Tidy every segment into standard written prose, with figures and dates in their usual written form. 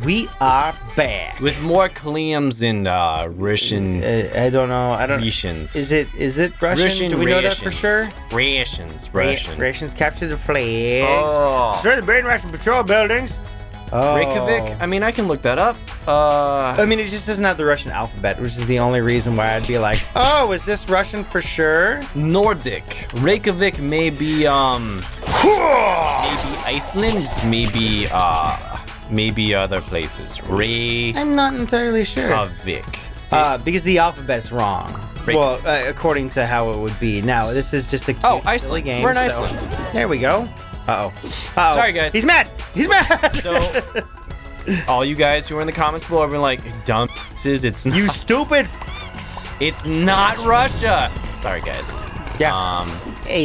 we are back with more clams and Russian. I don't know. Rations. Is it Russian? Do we know that for sure? Rations. Rations. Capture the flags. Oh. Destroy the Brainwash Patrol buildings. Oh. Reykjavik? I mean, I can look that up. I mean, it just doesn't have the Russian alphabet, which is the only reason why I'd be like, oh, is this Russian for sure? Nordic. Reykjavik may be, maybe Iceland, maybe other places. I'm not entirely sure. Reykjavik. Because the alphabet's wrong. Well, according to how it would be. Now, this is just a cute, silly game. We're in Iceland. There we go. Uh-oh. Sorry, guys. He's mad. So, all you guys who are in the comments below have been like, dumb it's not. You stupid. It's not Russia. Sorry, guys. Yeah.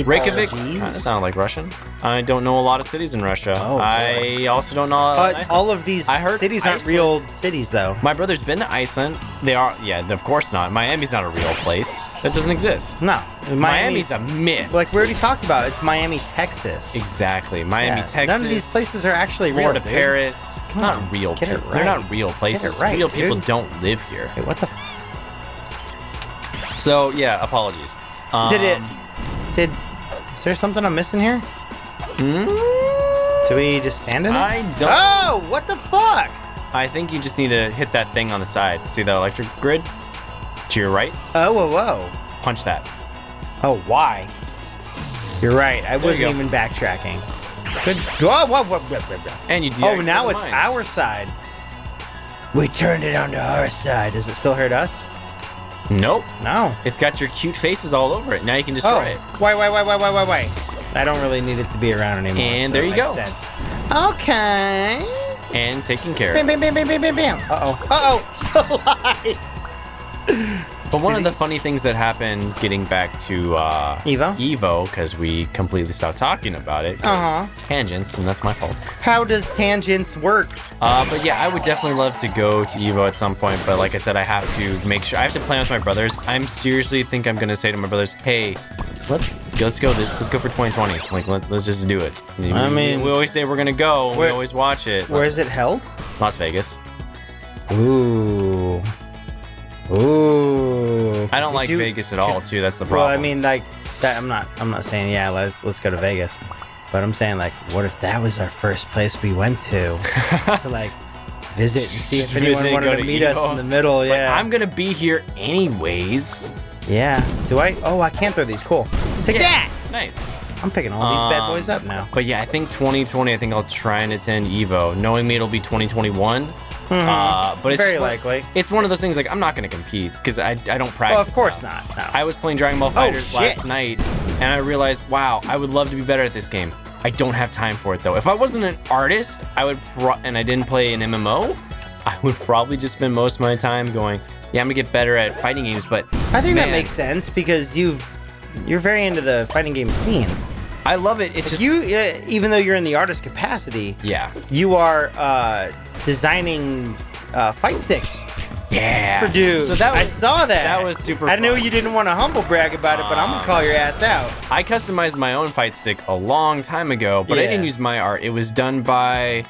Reykjavik kind of sound like Russian. I don't know a lot of cities in Russia. Oh, I also don't know all of these cities aren't real cities, though. My brother's been to Iceland. They are, yeah, of course not. Miami's not a real place. That doesn't exist. No. Miami's a myth. Like we already talked about, it's Miami, Texas. Exactly. Miami, Texas. None of these places are actually real. Florida, Paris. Not real people. Right. They're not real places. Right, real people don't live here. Wait, what the So, yeah, apologies. Is there something I'm missing here? Do we just stand in it? I don't. Oh, what the fuck? I think you just need to hit that thing on the side. See that electric grid? To your right? Oh, whoa. Punch that. Oh, why? You're right. I wasn't you go. even backtracking. Good. Whoa. And you do. Oh, now it's our side. We turned it onto our side. Does it still hurt us? Nope. No. It's got your cute faces all over it. Now you can destroy it. Wait. I don't really need it to be around anymore. And so there you it makes go. Sense. Okay. And taken care Bam, of. bam. Uh-oh. Still alive. But one of the funny things that happened getting back to Evo, because we completely stopped talking about it, tangents, and that's my fault. How does tangents work? But yeah, I would definitely love to go to Evo at some point, but like I said, I have to make sure, I have to plan with my brothers. I'm seriously think I'm gonna say to my brothers, hey, let's go for 2020. Like, let's just do it. I mean, we always say we're gonna go, and we always watch it. Where is it held? Las Vegas. Ooh. I don't like Vegas at all, too. That's the problem. Well, I mean, like that. I'm not saying let's go to Vegas, but I'm saying like, what if that was our first place we went to like visit and see if anyone wanted to meet us in the middle? It's like, I'm gonna be here anyways. Yeah. Do I? Oh, I can throw these. Cool. Take that. Nice. I'm picking all these bad boys up now. But yeah, I think 2020. I think I'll try and attend Evo. Knowing me, it'll be 2021. But it's very likely. It's one of those things like I'm not going to compete because I don't practice. Well, of course not. No. I was playing Dragon Ball Fighters last night, and I realized, wow, I would love to be better at this game. I don't have time for it though. If I wasn't an artist, and I didn't play an MMO, I would probably just spend most of my time going, yeah, I'm gonna get better at fighting games. But I think that makes sense because you're very into the fighting game scene. I love it. It's just even though you're in the artist capacity, you are designing fight sticks. Yeah. For dudes. So I saw that. That was super I fun. knew you didn't want to humble brag about it, but I'm gonna call your ass out. I customized my own fight stick a long time ago, but I didn't use my art. It was done by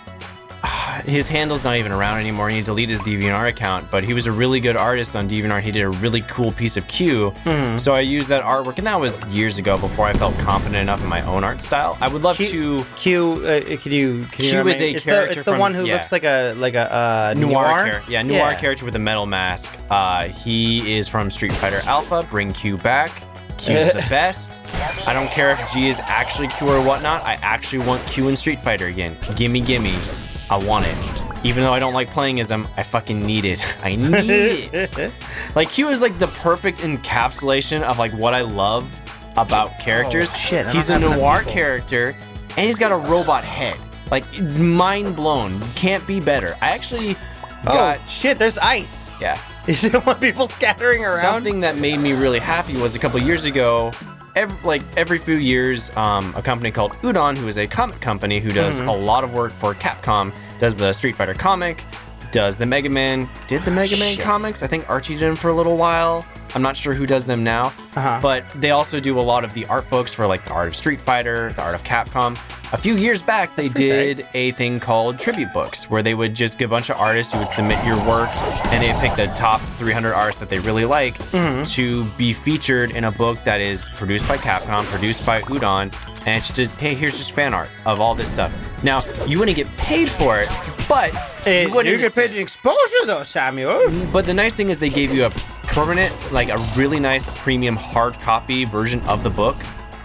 his handle's not even around anymore. He deleted his DeviantArt account, but he was a really good artist on DeviantArt. He did a really cool piece of Q. So I used that artwork, and that was years ago before I felt confident enough in my own art style. I would love to. Q. Can you? Q is a character. It's the one who looks like a noir character. Yeah, noir character with a metal mask. He is from Street Fighter Alpha. Bring Q back. Q's the best. I don't care if G is actually Q or whatnot. I actually want Q in Street Fighter again. Gimme. I want it. Even though I don't like playing as him, I fucking need it. I need it. Like, Q is like the perfect encapsulation of like what I love about characters. Oh, shit. He's a noir character, and he's got a robot head. Like, mind blown. Can't be better. I actually got... Oh, shit, there's ice. Yeah. You don't want people scattering around? Something that made me really happy was a couple years ago, every few years, a company called Udon, who is a comic company who does a lot of work for Capcom, does the Street Fighter comic, does the Mega Man, did the Mega Man comics. I think Archie did them for a little while. I'm not sure who does them now, but they also do a lot of the art books for like the art of Street Fighter, the art of Capcom. A few years back, they did a thing called tribute books, where they would just give a bunch of artists, you would submit your work, and they'd pick the top 300 artists that they really like to be featured in a book that is produced by Capcom, produced by Udon, and it's just, hey, here's just fan art of all this stuff. Now, you wouldn't get paid for it, but you get paid in exposure, though, Samuel. But the nice thing is they gave you a permanent, like a really nice premium hard copy version of the book.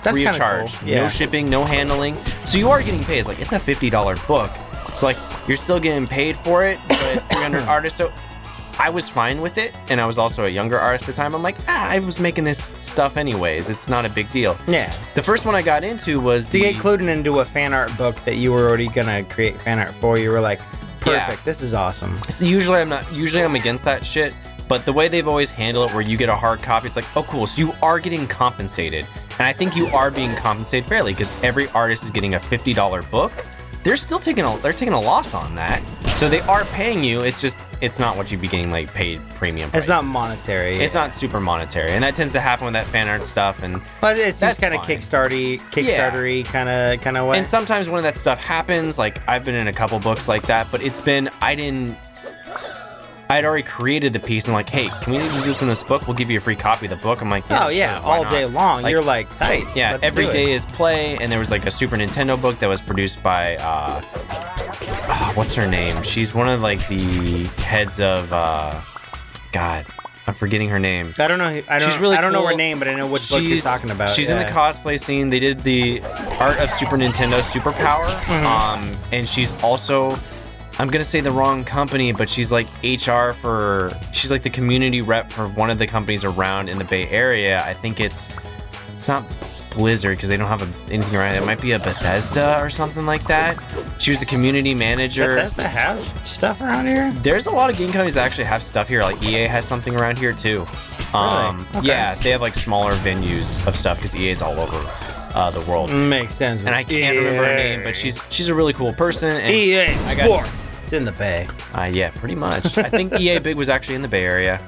That's free of charge. Cool. Yeah. No shipping, no handling. So you are getting paid. It's like, it's a $50 book. So like, you're still getting paid for it, but it's 300 artists. So I was fine with it. And I was also a younger artist at the time. I'm like, I was making this stuff anyways. It's not a big deal. Yeah. The first one I got into was to get included into a fan art book that you were already going to create fan art for. You were like, perfect. This is awesome. So usually I'm against that shit. But the way they've always handled it, where you get a hard copy, it's like, oh, cool. So you are getting compensated. And I think you are being compensated fairly, because every artist is getting a $50 book. They're still taking a loss on that. So they are paying you. It's just, it's not what you'd be getting like paid premium prices. It's not monetary. It's not super monetary. And that tends to happen with that fan art stuff. But it seems kind of Kickstarter-y kind of way. And sometimes when that stuff happens, like I've been in a couple books like that, but it's been, I'd already created the piece and like, hey, can we use this in this book? We'll give you a free copy of the book. I'm like, yeah, all day long. Like, you're like, tight. Yeah, every day is play. And there was like a Super Nintendo book that was produced by, what's her name? She's one of like the heads of, God, I'm forgetting her name. I don't know. She's really I don't know cool. her name, but I know which book you're talking about. She's in the cosplay scene. They did the art of Super Nintendo Superpower. And she's also, I'm gonna say the wrong company, but she's like she's like the community rep for one of the companies around in the Bay Area. I think it's not Blizzard, because they don't have anything around it. It might be a Bethesda or something like that. She was the community manager. Does Bethesda have stuff around here? There's a lot of game companies that actually have stuff here. Like EA has something around here too. Really? Okay. Yeah, they have like smaller venues of stuff because EA's all over the world. Makes sense. And I can't remember her name, but she's a really cool person. And EA Sports. It's in the Bay. Yeah, pretty much. I think EA Big was actually in the Bay Area.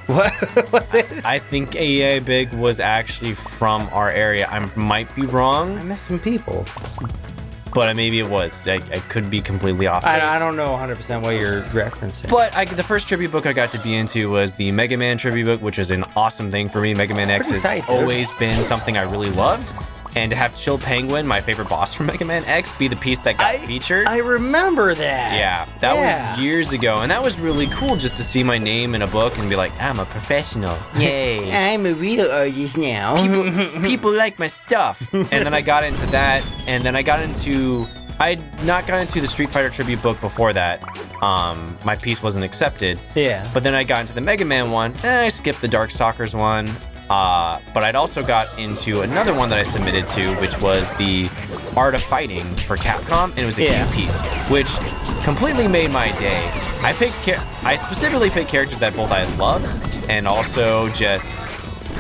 What was it? I think EA Big was actually from our area. I might be wrong. I missed some people. But maybe it was. I could be completely off base. I don't know 100% what you're referencing. But the first tribute book I got to be into was the Mega Man tribute book, which is an awesome thing for me. Mega Man X has always been something I really loved. And to have Chill Penguin, my favorite boss from Mega Man X, be the piece that got featured. I remember that. Yeah, that was years ago. And that was really cool just to see my name in a book and be like, I'm a professional. Yay. I'm a real artist now. People like my stuff. And then I got into that. And then I'd not gotten into the Street Fighter tribute book before that. My piece wasn't accepted. Yeah. But then I got into the Mega Man one. And I skipped the Darkstalkers one. But I'd also got into another one that I submitted to, which was the Art of Fighting for Capcom, and it was a cute piece, which completely made my day. I specifically picked characters that both I loved, and also just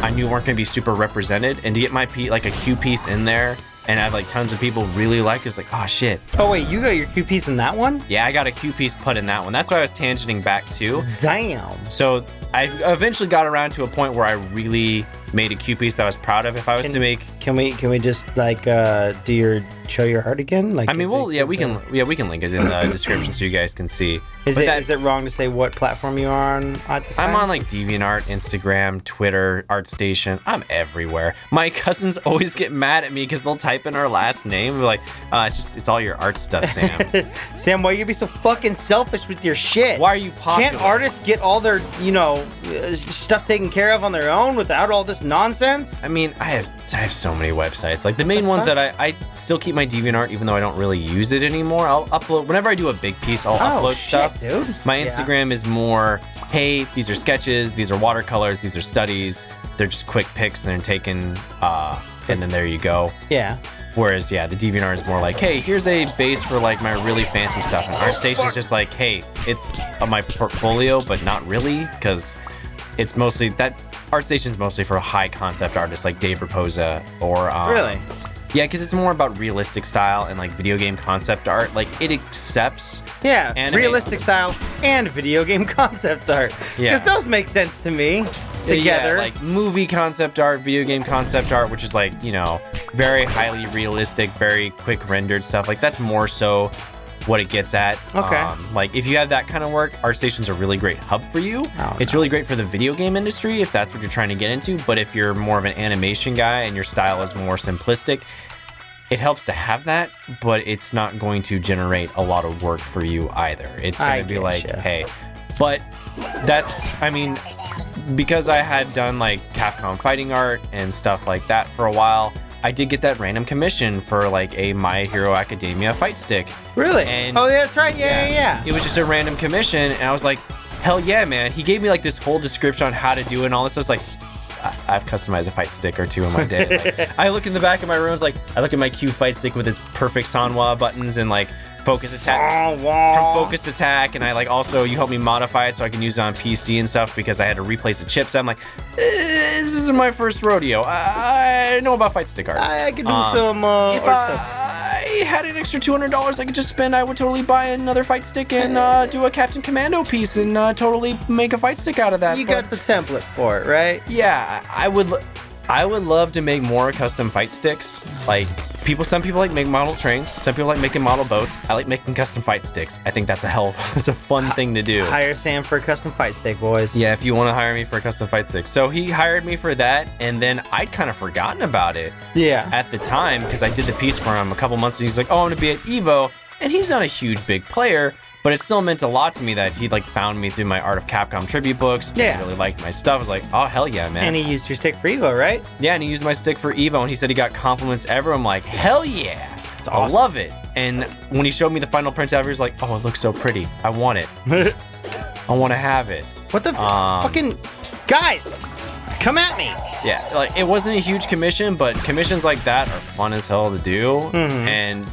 I knew weren't gonna be super represented, and to get my like a Q piece in there and have like tons of people really like it's like, oh shit. Oh wait, you got your Q piece in that one? Yeah, I got a Q piece put in that one. That's why I was tangenting back to. Damn. So I eventually got around to a point where I really made a Q piece that I was proud of. If I was to make, can we just like show your heart again? Like, I mean, we can link it in the description so you guys can see. Is it wrong to say what platform you are on at the time? I'm on like DeviantArt, Instagram, Twitter, ArtStation. I'm everywhere. My cousins always get mad at me because they'll type in our last name. They're like, it's all your art stuff, Sam. Sam, why you be so fucking selfish with your shit? Why are you popular? Can't artists get all their stuff taken care of on their own without all this nonsense? I mean, I have so many websites. Like the main ones that I still keep my DeviantArt, even though I don't really use it anymore. I'll upload whenever I do a big piece. I'll upload stuff. Dude. My Instagram is more, hey, these are sketches, these are watercolors, these are studies. They're just quick pics and they're taken, and then there you go. Yeah. Whereas, the DeviantArt is more like, hey, here's a base for like my really fancy stuff. And ArtStation's just like, hey, it's my portfolio, but not really, because it's mostly that. ArtStation's mostly for high concept artists like Dave Raposa or really. Yeah, because it's more about realistic style and like video game concept art. Like it accepts realistic style and video game concept art. Yeah, because those make sense to me. together. Yeah, like movie concept art, video game concept art, which is like, you know, very highly realistic, very quick rendered stuff. Like that's more so what it gets at. Okay. Like if you have that kind of work, ArtStation's a really great hub for you. It's really great for the video game industry if that's what you're trying to get into. But if you're more of an animation guy and your style is more simplistic, it helps to have that, but it's not going to generate a lot of work for you either. It's going to be like, hey, but that's, I mean, because I had done like Capcom fighting art and stuff like that for a while, I did get that random commission for like a My Hero Academia fight stick. Really? And oh, that's right. Yeah. It was just a random commission, and I was like, hell yeah, man. He gave me like this whole description on how to do it and all this stuff. Like, I've customized a fight stick or two in my day. Like, I look in the back of my room, like I look at my Q fight stick with its perfect Sanwa buttons and like focus attack from focused attack, and I like also you help me modify it so I can use it on PC and stuff because I had to replace the chips. I'm like, this is my first rodeo. I know about fight stick art. I could do some if art stuff. I had an extra $200 I could just spend, I would totally buy another fight stick and do a Captain Commando piece and totally make a fight stick out of that. You got the template for it, right? Yeah, I would love to make more custom fight sticks. Like some people like make model trains, some people like making model boats. I like making custom fight sticks. I think that's it's a fun thing to do. Hire Sam for a custom fight stick, boys. Yeah, if you want to hire me for a custom fight stick. So he hired me for that, and then I'd kind of forgotten about it. Yeah. At the time, because I did the piece for him a couple months, and he's like, "Oh, I'm gonna be at Evo," and he's not a huge big player. But it still meant a lot to me that he like found me through my Art of Capcom tribute books. Yeah. He really liked my stuff. I was like, oh, hell yeah, man. And he used your stick for Evo, right? Yeah, and he used my stick for Evo, and he said he got compliments ever. I'm like, hell yeah. It's awesome. I love it. And when he showed me the final print out, he was like, oh, it looks so pretty. I want it. I want to have it. What the fucking... Guys, come at me. Yeah, like it wasn't a huge commission, but commissions like that are fun as hell to do. Mm-hmm. And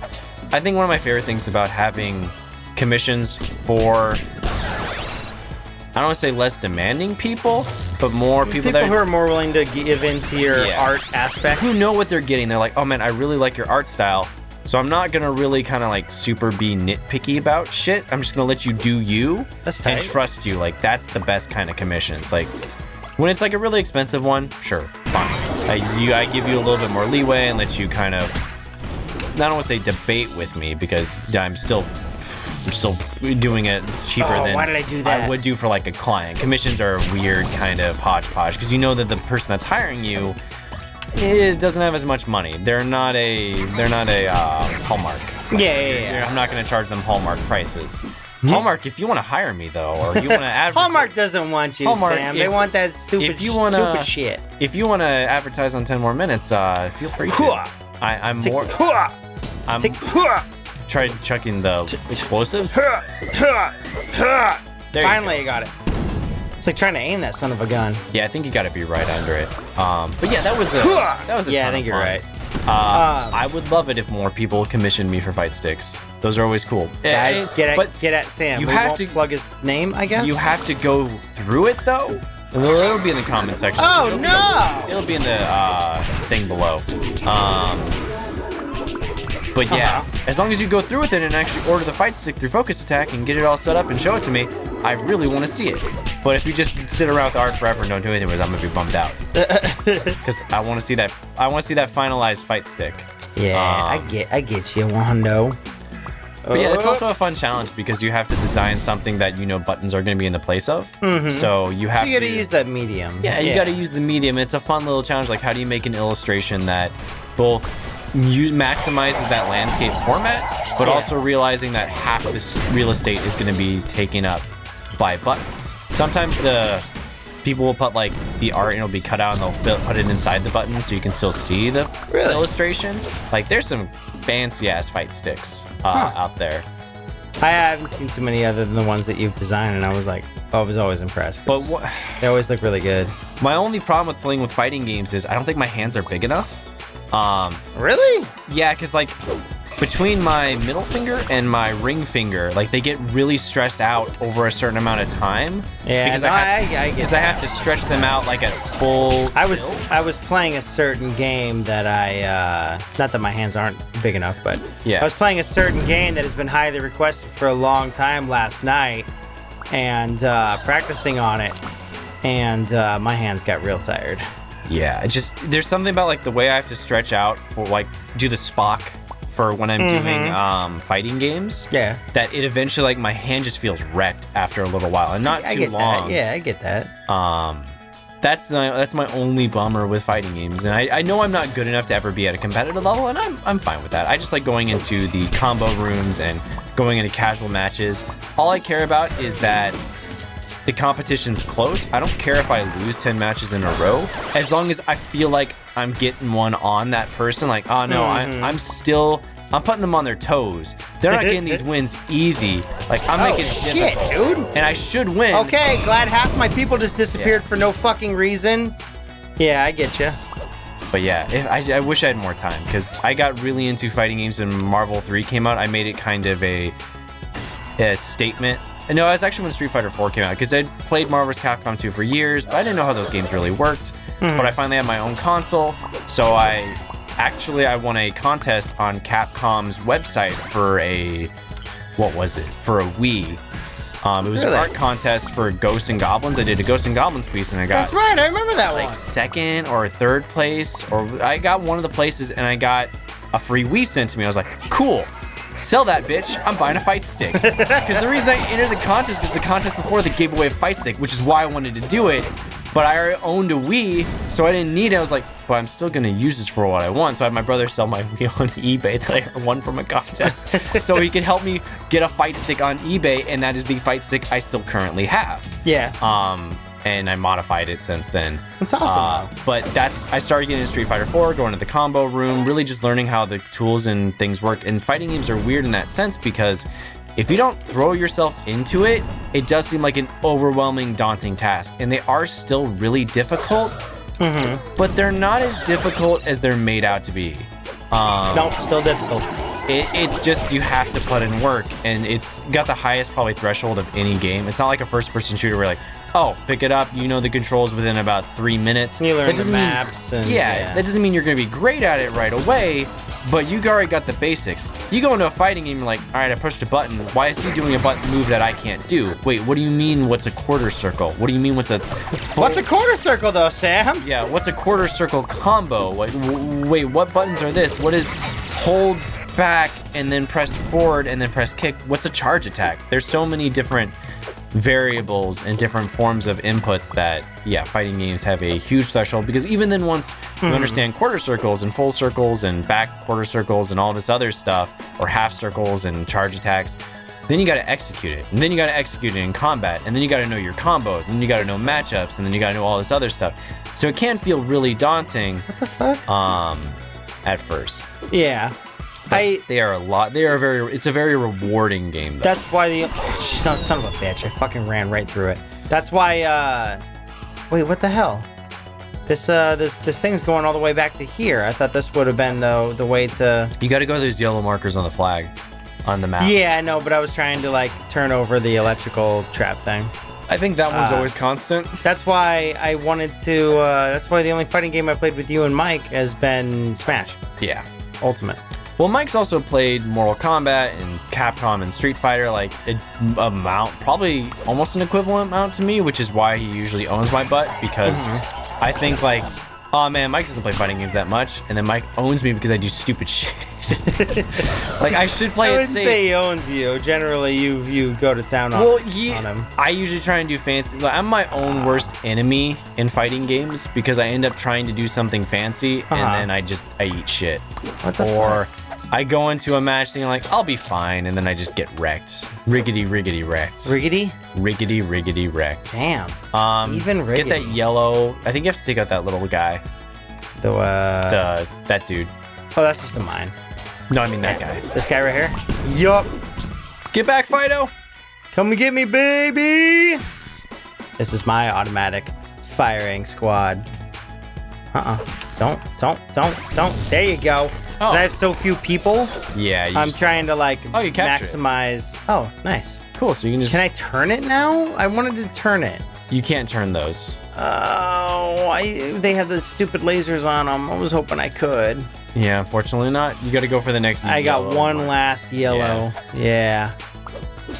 I think one of my favorite things about having commissions for, I don't want to say less demanding people, but more people that who are more willing to give into your art aspect, who know what they're getting. They're like, oh man, I really like your art style, so I'm not gonna really kind of like super be nitpicky about shit. I'm just gonna let you do you. That's tight. And trust you. Like that's the best kind of commissions. Like when it's like a really expensive one, sure, fine. I give you a little bit more leeway and let you kind of, I don't want to say debate with me because I'm still doing it cheaper than why did I do that? I would do for like a client. Commissions are a weird kind of hodgepodge because you know that the person that's hiring you doesn't have as much money. They're not a Hallmark. Yeah. I'm not going to charge them Hallmark prices. Hallmark, if you want to hire me though, or you want to advertise, Hallmark doesn't want you, Sam. They want that stupid shit. If you want to advertise on 10 More Minutes, feel free to. I'm more. Try chucking the explosives. Finally, I got it. It's like trying to aim that son of a gun. Yeah, I think you got to be right under it. But yeah, that was a yeah, ton I think of you're fun. right. I would love it if more people commissioned me for fight sticks. Those are always cool. Guys, get at Sam. You we have won't to plug his name, I guess. You have to go through it though. Well, it'll be in the comment section. Oh no! It'll be in the thing below. But yeah, as long as you go through with it and actually order the fight stick through Focus Attack and get it all set up and show it to me, I really want to see it. But if you just sit around with art forever and don't do anything with it, I'm gonna be bummed out. Because I want to see that. I want to see that finalized fight stick. Yeah, I get you, Wando. But yeah, it's also a fun challenge because you have to design something that you know buttons are going to be in the place of. Mm-hmm. So you have to use that medium. Yeah, you got to use the medium. It's a fun little challenge. Like, how do you make an illustration that both maximizes that landscape format, but also realizing that half this real estate is going to be taken up by buttons. Sometimes the people will put like the art and it'll be cut out and they'll put it inside the buttons so you can still see the illustration. Like there's some fancy ass fight sticks out there. I haven't seen too many other than the ones that you've designed, and I was always impressed. But they always look really good. My only problem with playing with fighting games is I don't think my hands are big enough. Really? Yeah, because like between my middle finger and my ring finger, like they get really stressed out over a certain amount of time. Yeah, because I have to stretch them out like at full. I was playing a certain game that not that my hands aren't big enough, but yeah, I was playing a certain game that has been highly requested for a long time last night, and practicing on it. and my hands got real tired. Yeah, there's something about like the way I have to stretch out for like do the Spock for when I'm doing fighting games. Yeah. That it eventually like my hand just feels wrecked after a little while, and not I too get long. That. Yeah, I get that. That's my only bummer with fighting games, and I know I'm not good enough to ever be at a competitive level, and I'm fine with that. I just like going into the combo rooms and going into casual matches. All I care about is that the competition's close. I don't care if I lose 10 matches in a row, as long as I feel like I'm getting one on that person. Like, oh no, I'm putting them on their toes. They're not getting these wins easy. Like, I'm making it difficult. Dude. And I should win. Okay, glad half my people just disappeared for no fucking reason. Yeah, I get you. But yeah, I wish I had more time, because I got really into fighting games when Marvel 3 came out. I made it kind of a statement. No, it was actually when Street Fighter 4 came out, because I'd played Marvel vs. Capcom 2 for years, but I didn't know how those games really worked. But I finally had my own console, so I won a contest on Capcom's website for for a Wii. It was an art contest for Ghosts and Goblins. I did a Ghosts and Goblins piece, and I got... That's right, I remember that one. Like second or third place, or I got one of the places, and I got a free Wii sent to me. I was like, cool. Sell that bitch. I'm buying a fight stick. Because the reason I entered the contest is the contest before they gave away a fight stick, which is why I wanted to do it. But I already owned a Wii, so I didn't need it. I was like, but I'm still gonna use this for what I want. So I had my brother sell my Wii on eBay that I won from a contest, so he could help me get a fight stick on eBay, and that is the fight stick I still currently have. Yeah. And I modified it since then. That's awesome. But I started getting into Street Fighter 4, going to the combo room, really just learning how the tools and things work. And fighting games are weird in that sense, because if you don't throw yourself into it, it does seem like an overwhelming, daunting task. And they are still really difficult, but they're not as difficult as they're made out to be. Nope, still difficult. It's just you have to put in work, and it's got the highest probably threshold of any game. It's not like a first-person shooter where like, oh, pick it up, you know the controls within about 3 minutes. You learn the maps. That doesn't mean you're going to be great at it right away, but you already got the basics. You go into a fighting game, you're like, all right, I pushed a button. Why is he doing a button move that I can't do? Wait, what do you mean what's a quarter circle? What do you mean what's a... What's a quarter circle, though, Sam? Yeah, what's a quarter circle combo? Like, wait, what buttons are this? What is hold back and then press forward and then press kick? What's a charge attack? There's so many different variables and different forms of inputs that fighting games have a huge threshold, because even then once you understand quarter circles and full circles and back quarter circles and all this other stuff, or half circles and charge attacks, then you got to execute it, and then you got to execute it in combat, and then you got to know your combos, and then you got to know matchups, and then you got to know all this other stuff. So it can feel really daunting. What the fuck? At first. Yeah. They are a lot. It's a very rewarding game, though. That's why son of a bitch, I fucking ran right through it. That's why, wait, what the hell? This thing's going all the way back to here. I thought this would have been the way to... You got to go to those yellow markers on the flag, on the map. Yeah, I know, but I was trying to, like, turn over the electrical trap thing. I think that one's always constant. That's why I wanted to, that's why the only fighting game I played with you and Mike has been Smash. Yeah. Ultimate. Well, Mike's also played Mortal Kombat and Capcom and Street Fighter, like probably almost an equivalent amount to me, which is why he usually owns my butt, because I think like, oh man, Mike doesn't play fighting games that much, and then Mike owns me because I do stupid shit. Like, I should play it safe. I wouldn't say he owns you. Generally, you go to town on him. I usually try and do fancy. Like, I'm my own worst enemy in fighting games, because I end up trying to do something fancy, and then I eat shit. What the fuck? I go into a match thinking like, I'll be fine, and then I just get wrecked. Riggedy wrecked. Riggedy? Riggedy wrecked. Damn. Even riggedy. Get that yellow. I think you have to take out that little guy. That dude. Oh, that's just a mine. No, I mean that guy. This guy right here? Yup. Get back, Fido. Come and get me, baby. This is my automatic firing squad. Don't. There you go. Oh. I have so few people. Yeah. I'm trying to like you maximize. Oh, nice. Cool. So you can just. Can I turn it now? I wanted to turn it. You can't turn those. Oh, they have the stupid lasers on them. I was hoping I could. Yeah, unfortunately not. You got to go for the next. I got one last yellow. Yeah.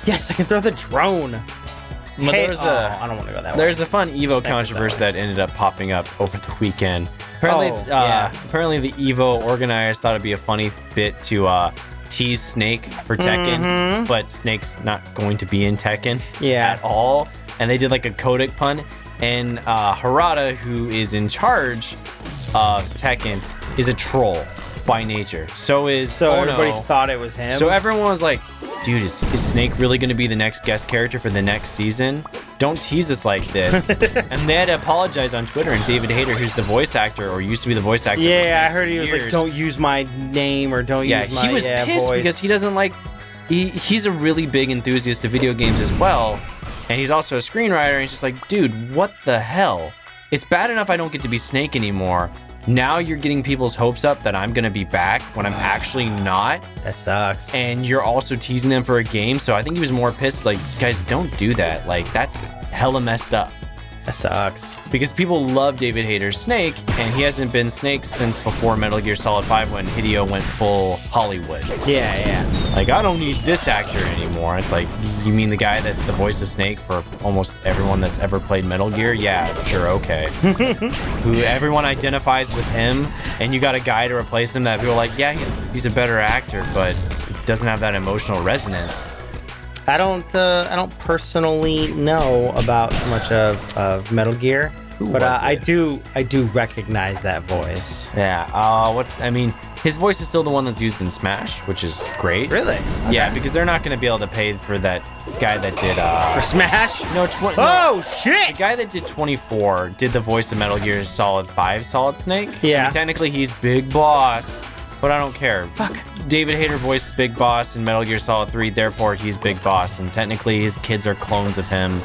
Yes, I can throw the drone. But there's I don't want to go that way. There's a fun Evo Snake is controversy that that ended up popping up over the weekend. Apparently, yeah. apparently the Evo organizers thought it'd be a funny bit to tease Snake for Tekken, but Snake's not going to be in Tekken at all. And they did like a codec pun. And Harada, who is in charge of Tekken, is a troll by nature. So everybody thought it was him. So everyone was like, dude, is Snake really going to be the next guest character for the next season? Don't tease us like this. And they had to apologize on Twitter. And David Hayter, who's the voice actor, or used to be the voice actor. Yeah, I heard he was like, don't use my name or don't use my he was pissed voice. because he doesn't like. He's a really big enthusiast of video games as well. And he's also a screenwriter. And he's just like, dude, what the hell? It's bad enough I don't get to be Snake anymore. Now you're getting people's hopes up that I'm going to be back when I'm actually not. That sucks. And you're also teasing them for a game. So I think he was more pissed. Like, guys, don't do that. Like, that's hella messed up. That sucks. Because people love David Hayter's Snake, and he hasn't been Snake since before Metal Gear Solid 5 when Hideo went full Hollywood. Yeah. Like, I don't need this actor anymore. It's like, you mean the guy that's the voice of Snake for almost everyone that's ever played Metal Gear? Yeah, sure, okay. Who everyone identifies with him, and you got a guy to replace him that people are like, yeah, he's a better actor, but doesn't have that emotional resonance. I don't personally know about too much of Metal Gear, but I do recognize that voice. Yeah. His voice is still the one that's used in Smash, which is great. Really? Okay. Yeah, because they're not going to be able to pay for that guy that did for Smash. No, oh shit! The guy that did 24 did the voice of Metal Gear Solid 5 Solid Snake. Yeah. I mean, technically, he's Big Boss, but I don't care. Fuck. David Hayter voiced Big Boss in Metal Gear Solid 3, therefore he's Big Boss, and technically his kids are clones of him,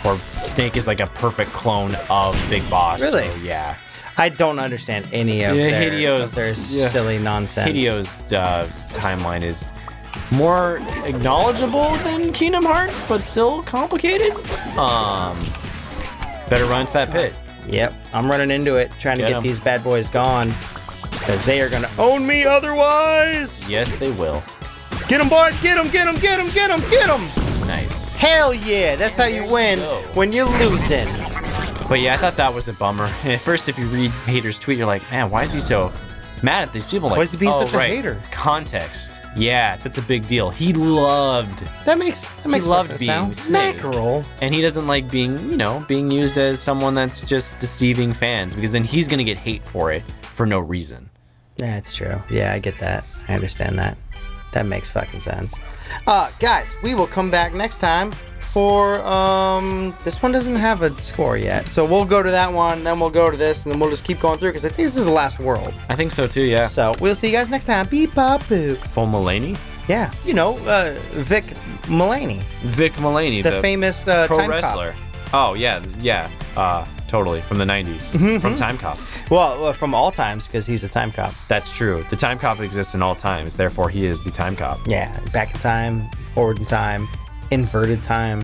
or Snake is like a perfect clone of Big Boss. Really? So, yeah. I don't understand any of their silly nonsense. Hideo's timeline is more acknowledgeable than Kingdom Hearts, but still complicated. Better run to that pit. Yep, I'm running into it, trying to get these bad boys gone. Because they are going to own me otherwise. Yes, they will. Get them, boys. Get them, get them, get them, get them, get them. Nice. Hell yeah. That's how you win when you're losing. But yeah, I thought that was a bummer. At first, if you read Hayter's tweet, you're like, man, why is he so mad at these people? Like, why is he being such a hater? Context. Yeah, that's a big deal. He loved. That makes loved being Snake. Mackerel. And he doesn't like being, being used as someone that's just deceiving fans, because then he's going to get hate for it for no reason. That's true. Yeah, I get that. I understand that. That makes fucking sense. Guys, we will come back next time for, this one doesn't have a score yet. So we'll go to that one, then we'll go to this, and then we'll just keep going through, because I think this is the last world. I think so too, yeah. So we'll see you guys next time. Beep, bop, boop. Full Mulaney? Yeah, Vic Mulaney. Vic Mulaney, the famous pro time wrestler. Cop. Oh, yeah. Totally, from the 90s. From Time Cop. Well, from all times, because he's a time cop. That's true. The Time Cop exists in all times, therefore he is the Time Cop. Yeah, back in time, forward in time, inverted time.